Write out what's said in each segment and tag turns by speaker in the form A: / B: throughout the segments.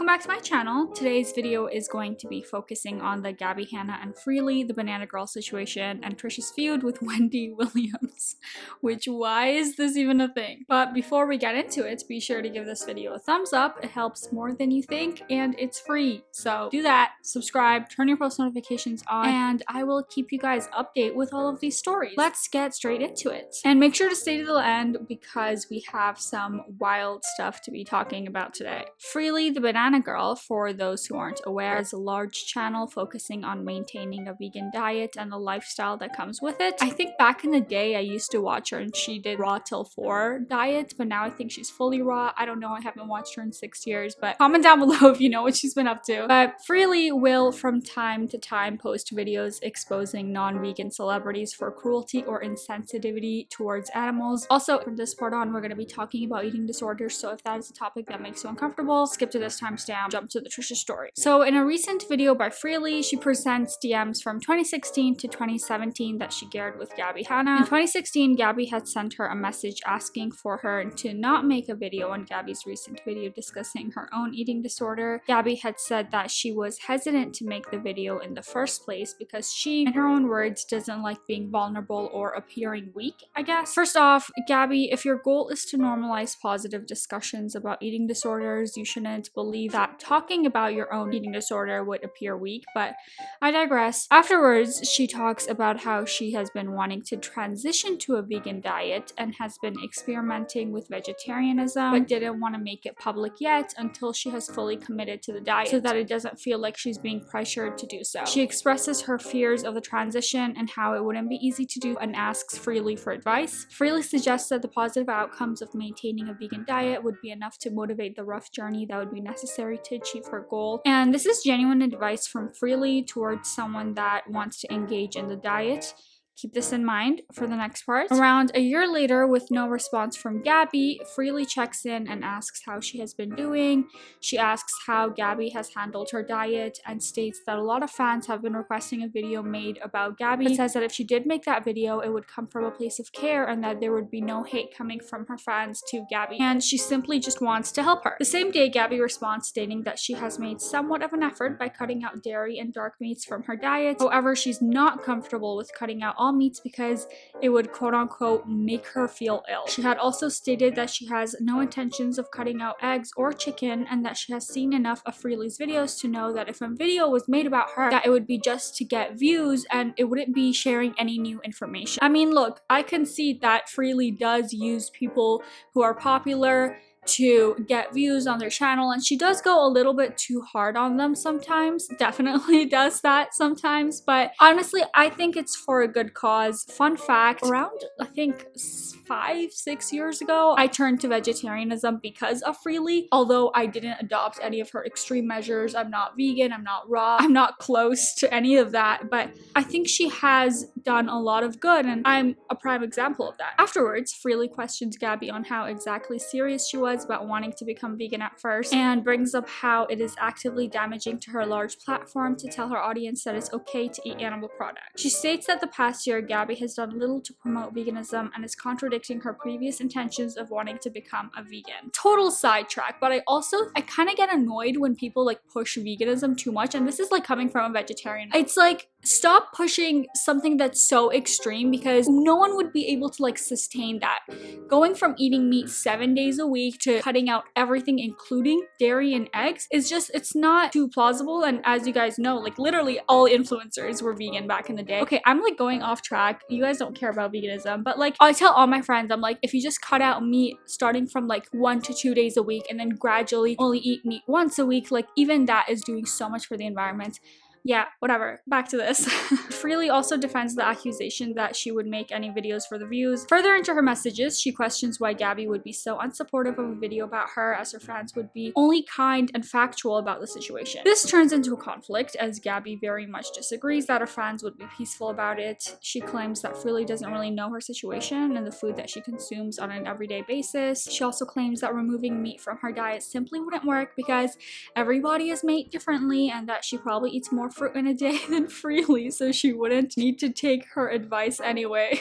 A: back to my channel. Today's video is going to be focusing on the Gabbie Hanna and Freelee the Banana Girl situation and Trisha's feud with Wendy Williams. Which, why is this even a thing? But before we get into it, be sure to give this video a thumbs up. It helps more than you think and it's free. So do that, subscribe, turn your post notifications on, and I will keep you guys updated with all of these stories. Let's get straight into it. And make sure to stay to the end because we have some wild stuff to be talking about today. Freelee the Banana Girl, for those who aren't aware, is a large channel focusing on maintaining a vegan diet and the lifestyle that comes with it. I think back in the day I used to watch her and she did raw till 4 diet, but now I think she's fully raw. I don't know, I haven't watched her in 6 years, but comment down below if you know what she's been up to. But Freelee will from time to time post videos exposing non-vegan celebrities for cruelty or insensitivity towards animals. Also, from this part on, we're going to be talking about eating disorders, so if that is a topic that makes you uncomfortable, skip to this timestamp, jump to the Trisha story. So in a recent video by Freelee, she presents DMs from 2016 to 2017 that she shared with Gabbie Hanna. In 2016, Gabbie had sent her a message asking for her to not make a video on Gabbie's recent video discussing her own eating disorder. Gabbie had said that she was hesitant to make the video in the first place because she, in her own words, doesn't like being vulnerable or appearing weak, I guess. First off, Gabbie, if your goal is to normalize positive discussions about eating disorders, you shouldn't believe that talking about your own eating disorder would appear weak, but I digress. Afterwards, she talks about how she has been wanting to transition to a vegan diet and has been experimenting with vegetarianism, but didn't want to make it public yet until she has fully committed to the diet so that it doesn't feel like she's being pressured to do so. She expresses her fears of the transition and how it wouldn't be easy to do and asks Freelee for advice. Freelee suggests that the positive outcomes of maintaining a vegan diet would be enough to motivate the rough journey that would be necessary to achieve her goal. And this is genuine advice from Freelee towards someone that wants to engage in the diet. Keep this in mind for the next part. Around a year later, with no response from Gabbie, Freelee checks in and asks how she has been doing. She asks how Gabbie has handled her diet and states that a lot of fans have been requesting a video made about Gabbie. It says that if she did make that video, it would come from a place of care and that there would be no hate coming from her fans to Gabbie, and she simply just wants to help her. The same day, Gabbie responds stating that she has made somewhat of an effort by cutting out dairy and dark meats from her diet. However, she's not comfortable with cutting out all meats because it would quote-unquote make her feel ill. She had also stated that she has no intentions of cutting out eggs or chicken and that she has seen enough of Freelee's videos to know that if a video was made about her, that it would be just to get views and it wouldn't be sharing any new information. I mean, look, I concede that Freelee does use people who are popular to get views on their channel, and she does go a little bit too hard on them sometimes. Definitely does that sometimes, but honestly I think it's for a good cause. Fun fact, around I think 5-6 years ago, I turned to vegetarianism because of Freelee. Although I didn't adopt any of her extreme measures, I'm not vegan, I'm not raw, I'm not close to any of that, but I think she has done a lot of good and I'm a prime example of that. Afterwards, Freelee questions Gabbie on how exactly serious she was about wanting to become vegan at first and brings up how it is actively damaging to her large platform to tell her audience that it's okay to eat animal products. She states that the past year Gabbie has done little to promote veganism and is contradicting her previous intentions of wanting to become a vegan. Total sidetrack, but I kind of get annoyed when people like push veganism too much, and this is like coming from a vegetarian. It's like, stop pushing something that's so extreme because no one would be able to like sustain that. Going from eating meat 7 days a week to cutting out everything including dairy and eggs is just, it's not too plausible. And as you guys know, like literally all influencers were vegan back in the day. Okay, I'm like going off track. You guys don't care about veganism, but like I tell all my friends, I'm like, if you just cut out meat starting from like 1 to 2 days a week and then gradually only eat meat once a week, like even that is doing so much for the environment. Yeah, whatever. Back to this. Freelee also defends the accusation that she would make any videos for the views. Further into her messages, she questions why Gabbie would be so unsupportive of a video about her, as her fans would be only kind and factual about the situation. This turns into a conflict as Gabbie very much disagrees that her fans would be peaceful about it. She claims that Freelee doesn't really know her situation and the food that she consumes on an everyday basis. She also claims that removing meat from her diet simply wouldn't work because everybody is made differently and that she probably eats more fruit in a day than Freelee, so she wouldn't need to take her advice anyway.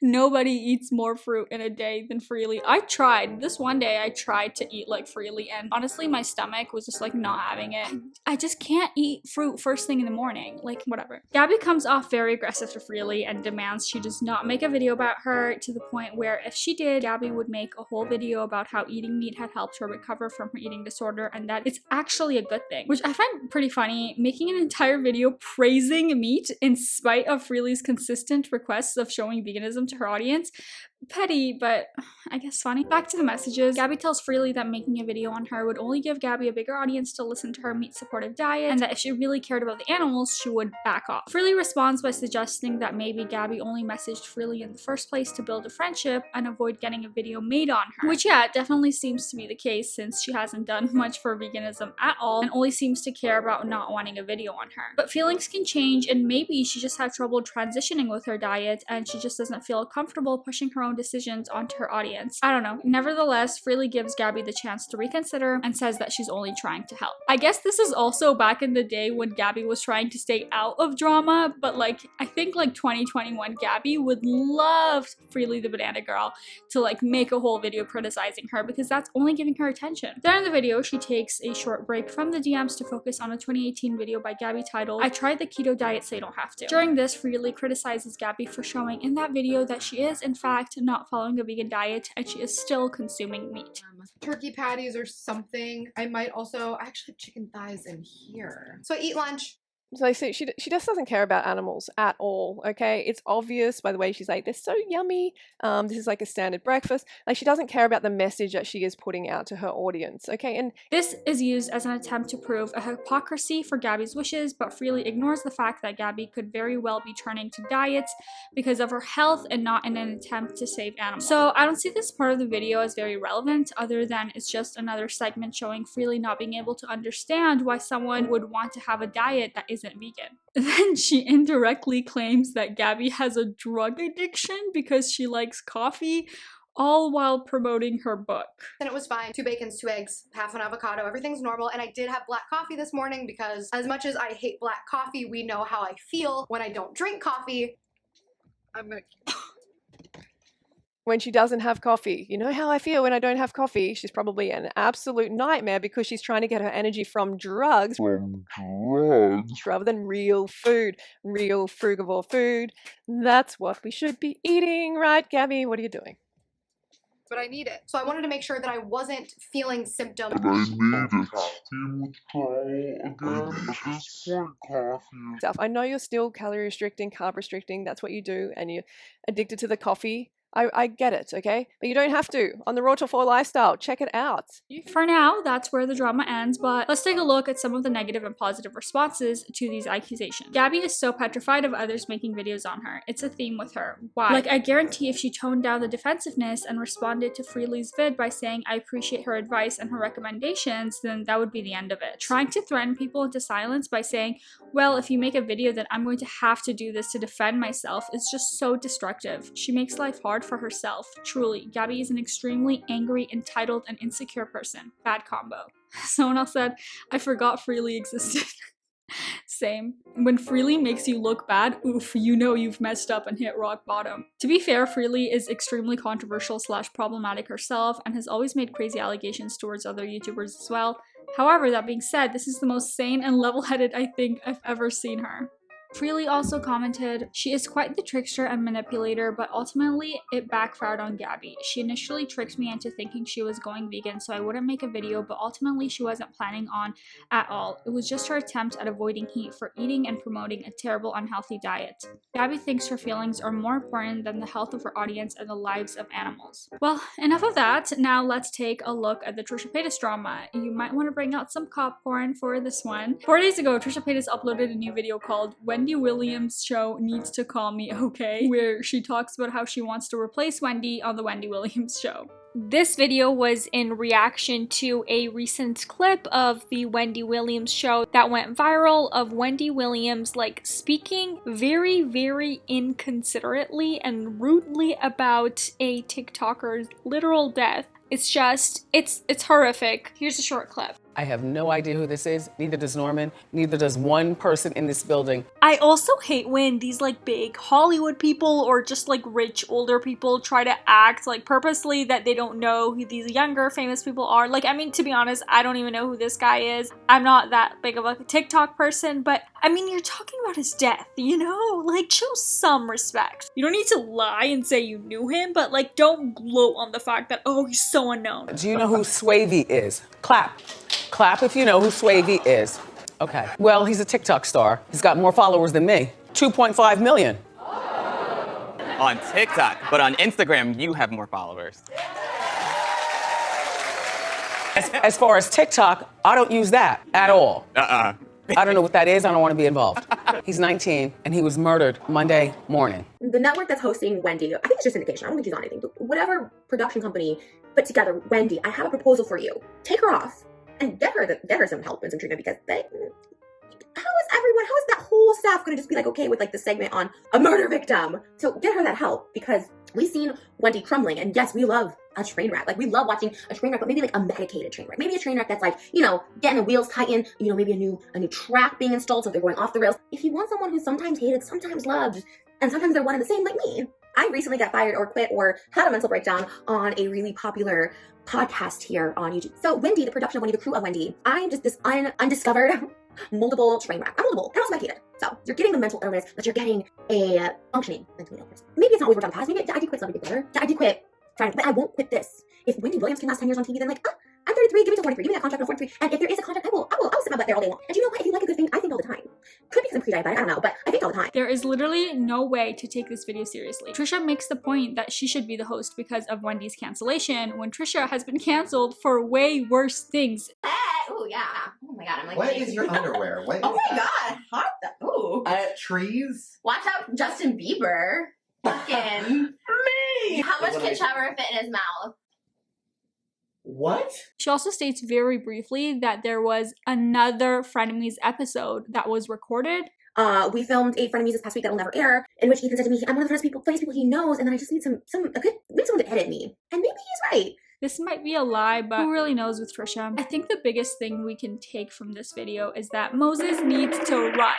A: Nobody eats more fruit in a day than Freelee. I tried. This one day I tried to eat like Freelee, and honestly my stomach was just like not having it. I just can't eat fruit first thing in the morning. Like, whatever. Gabbie comes off very aggressive to Freelee and demands she does not make a video about her, to the point where if she did, Gabbie would make a whole video about how eating meat had helped her recover from her eating disorder and that it's actually a good thing. Which I find pretty funny, making an entire video praising meat in spite of Freelee's consistent requests of showing veganism to her audience. Petty, but I guess funny. Back to the messages. Gabbie tells Freelee that making a video on her would only give Gabbie a bigger audience to listen to her meat-supportive diet, and that if she really cared about the animals, she would back off. Freelee responds by suggesting that maybe Gabbie only messaged Freelee in the first place to build a friendship and avoid getting a video made on her. Which, yeah, it definitely seems to be the case, since she hasn't done much for veganism at all and only seems to care about not wanting a video on her. But feelings can change, and maybe she just had trouble transitioning with her diet and she just doesn't feel comfortable pushing her own decisions onto her audience. I don't know. Nevertheless, Freelee gives Gabbie the chance to reconsider and says that she's only trying to help. I guess this is also back in the day when Gabbie was trying to stay out of drama, but like, I think like 2021 Gabbie would love Freelee the Banana Girl to like make a whole video criticizing her, because that's only giving her attention. Then in the video, she takes a short break from the DMs to focus on a 2018 video by Gabbie titled, "I tried the keto diet so you don't have to." During this, Freelee criticizes Gabbie for showing in that video that she is in fact not following a vegan diet and she is still consuming meat.
B: Turkey patties or something. I might also, I actually have chicken thighs in here. So I eat lunch.
C: So see, she just doesn't care about animals at all, okay? It's obvious by the way she's like, they're so yummy. This is like a standard breakfast. Like, she doesn't care about the message that she is putting out to her audience, okay? And
A: this is used as an attempt to prove a hypocrisy for Gabbie's wishes, but Freelee ignores the fact that Gabbie could very well be turning to diets because of her health and not in an attempt to save animals. So I don't see this part of the video as very relevant, other than it's just another segment showing Freelee not being able to understand why someone would want to have a diet that isn't vegan. Then she indirectly claims that Gabbie has a drug addiction because she likes coffee, all while promoting her book.
B: And it was fine. 2 bacons, 2 eggs, half an avocado, everything's normal. And I did have black coffee this morning because as much as I hate black coffee, we know how I feel when I don't drink coffee. I'm gonna
C: when she doesn't have coffee. You know how I feel when I don't have coffee. She's probably an absolute nightmare because she's trying to get her energy from drugs. Rather than real food. Real frugivore food. That's what we should be eating, right, Gabbie? What are you doing?
B: But I need it. So I wanted to make sure that I wasn't feeling symptoms.
D: And I need it. Steam withdrawal again. At this point, coffee.
C: I know you're still calorie restricting, carb restricting. That's what you do, and you're addicted to the coffee. I get it, okay? But you don't have to. On the Raw to 4 lifestyle, check it out.
A: For now, that's where the drama ends, but let's take a look at some of the negative and positive responses to these accusations. Gabbie is so petrified of others making videos on her. It's a theme with her. Why? Like, I guarantee if she toned down the defensiveness and responded to Freelee's vid by saying I appreciate her advice and her recommendations, then that would be the end of it. Trying to threaten people into silence by saying, well, if you make a video, then I'm going to have to do this to defend myself, is just so destructive. She makes life hard for herself. Truly, Gabbie is an extremely angry, entitled, and insecure person. Bad combo. Someone else said, I forgot Freelee existed. Same. When Freelee makes you look bad, oof, you know you've messed up and hit rock bottom. To be fair, Freelee is extremely controversial / problematic herself and has always made crazy allegations towards other YouTubers as well. However, that being said, this is the most sane and level-headed I think I've ever seen her. Freelee also commented, she is quite the trickster and manipulator, but ultimately it backfired on Gabbie. She initially tricked me into thinking she was going vegan so I wouldn't make a video, but ultimately she wasn't planning on at all. It was just her attempt at avoiding heat for eating and promoting a terrible unhealthy diet. Gabbie thinks her feelings are more important than the health of her audience and the lives of animals. Well, enough of that. Now let's take a look at the Trisha Paytas drama. You might want to bring out some popcorn for this one. 4 days ago, Trisha Paytas uploaded a new video called Wendy Williams Show Needs to Call Me Okay, where she talks about how she wants to replace Wendy on the Wendy Williams Show. This video was in reaction to a recent clip of the Wendy Williams Show that went viral of Wendy Williams like speaking very, very inconsiderately and rudely about a TikToker's literal death. It's just, it's horrific. Here's a short clip.
E: I have no idea who this is. Neither does Norman. Neither does one person in this building.
A: I also hate when these like big Hollywood people or just like rich older people try to act like purposely that they don't know who these younger famous people are. Like, I mean, to be honest, I don't even know who this guy is. I'm not that big of a TikTok person, but I mean, you're talking about his death, you know? Like, show some respect. You don't need to lie and say you knew him, but like, don't gloat on the fact that, oh, he's so unknown.
E: Do you know who Swavey is? Clap. Clap if you know who Swavey is. Okay. Well, he's a TikTok star. He's got more followers than me. 2.5 million.
F: On TikTok, but on Instagram, you have more followers.
E: As far as TikTok, I don't use that at all. I don't know what that is. I don't want to be involved. He's 19 and he was murdered Monday morning.
G: The network that's hosting Wendy, I think it's just syndication. I don't think she's on anything. Whatever production company put together Wendy, I have a proposal for you. Take her off and get her some help and some treatment, because how is that whole staff going to just be like okay with like the segment on a murder victim? So get her that help, because we've seen Wendy crumbling, and yes, we love a train wreck. Like, we love watching a train wreck, but maybe like a medicated train wreck. Maybe a train wreck that's like, you know, getting the wheels tightened, you know, maybe a new track being installed so they're going off the rails. If you want someone who's sometimes hated, sometimes loved, and sometimes they're one and the same, like me. I recently got fired or quit or had a mental breakdown on a really popular podcast here on YouTube. So Wendy, the production of Wendy, the crew of Wendy, I'm just this undiscovered multiple train wreck. I'm multiple and also medicated. So you're getting the mental illness, but you're getting a functioning mental illness. Maybe it's not always worked on the past. Maybe I did quit Celebrity Big Brother. I did quit trying, but I won't quit this. If Wendy Williams can last 10 years on TV, then like, I'm 33, give me till 43, give me that contract till 43. And if there is a contract, I will sit my butt there all day long. And you know what? If you like a good thing, I think all the time. Could be because I'm pre-diabetic, I don't know, but I think all the time.
A: There is literally no way to take this video seriously. Trisha makes the point that she should be the host because of Wendy's cancellation, when Trisha has been canceled for way worse things.
G: Oh yeah. Oh my god, I'm like,
H: what is your underwear? What
G: oh
H: is
G: my
H: that?
G: god, hot. Ooh.
H: Trees?
G: Watch out, Justin Bieber. Fucking me. How much can Trevor fit in his mouth?
H: What?
A: She also states very briefly that there was another Frenemies episode that was recorded.
G: We filmed a Frenemies this past week that'll never air, in which Ethan said to me, I'm one of the funniest people he knows, and then I just need someone to edit me. And maybe he's right.
A: This might be a lie, but who really knows with Trisha? I think the biggest thing we can take from this video is that Moses needs to run.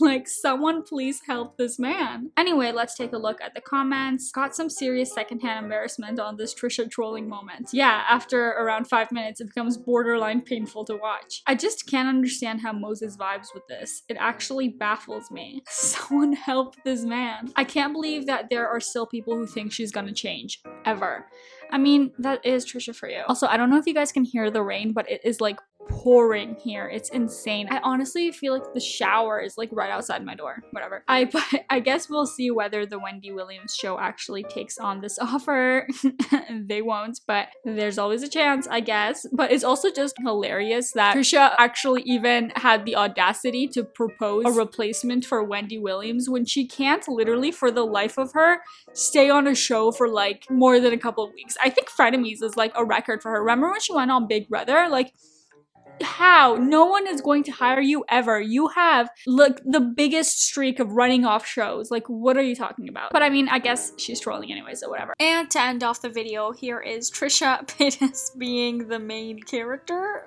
A: Like, someone please help this man. Anyway, let's take a look at the comments. Got some serious secondhand embarrassment on this Trisha trolling moment. Yeah, after around 5 minutes, it becomes borderline painful to watch. I just can't understand how Moses vibes with this. It actually baffles me. Someone help this man. I can't believe that there are still people who think she's gonna change. Ever. I mean, that is Trisha for you. Also, I don't know if you guys can hear the rain, but it is like pouring here. It's insane. I honestly feel like the shower is like right outside my door. Whatever. I guess we'll see whether the Wendy Williams show actually takes on this offer. They won't, but there's always a chance, I guess. But it's also just hilarious that Trisha actually even had the audacity to propose a replacement for Wendy Williams when she can't literally for the life of her stay on a show for like more than a couple of weeks. I think Frenemies is like a record for her. Remember when she went on Big Brother? Like, how? No one is going to hire you ever. You have like the biggest streak of running off shows. Like, what are you talking about? But I mean, I guess she's trolling anyway, so whatever. And to end off the video, here is Trisha Paytas being the main character.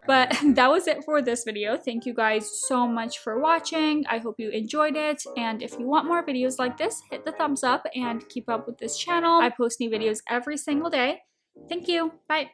A: But that was it for this video. Thank you guys so much for watching. I hope you enjoyed it. And if you want more videos like this, hit the thumbs up and keep up with this channel. I post new videos every single day. Thank you. Bye.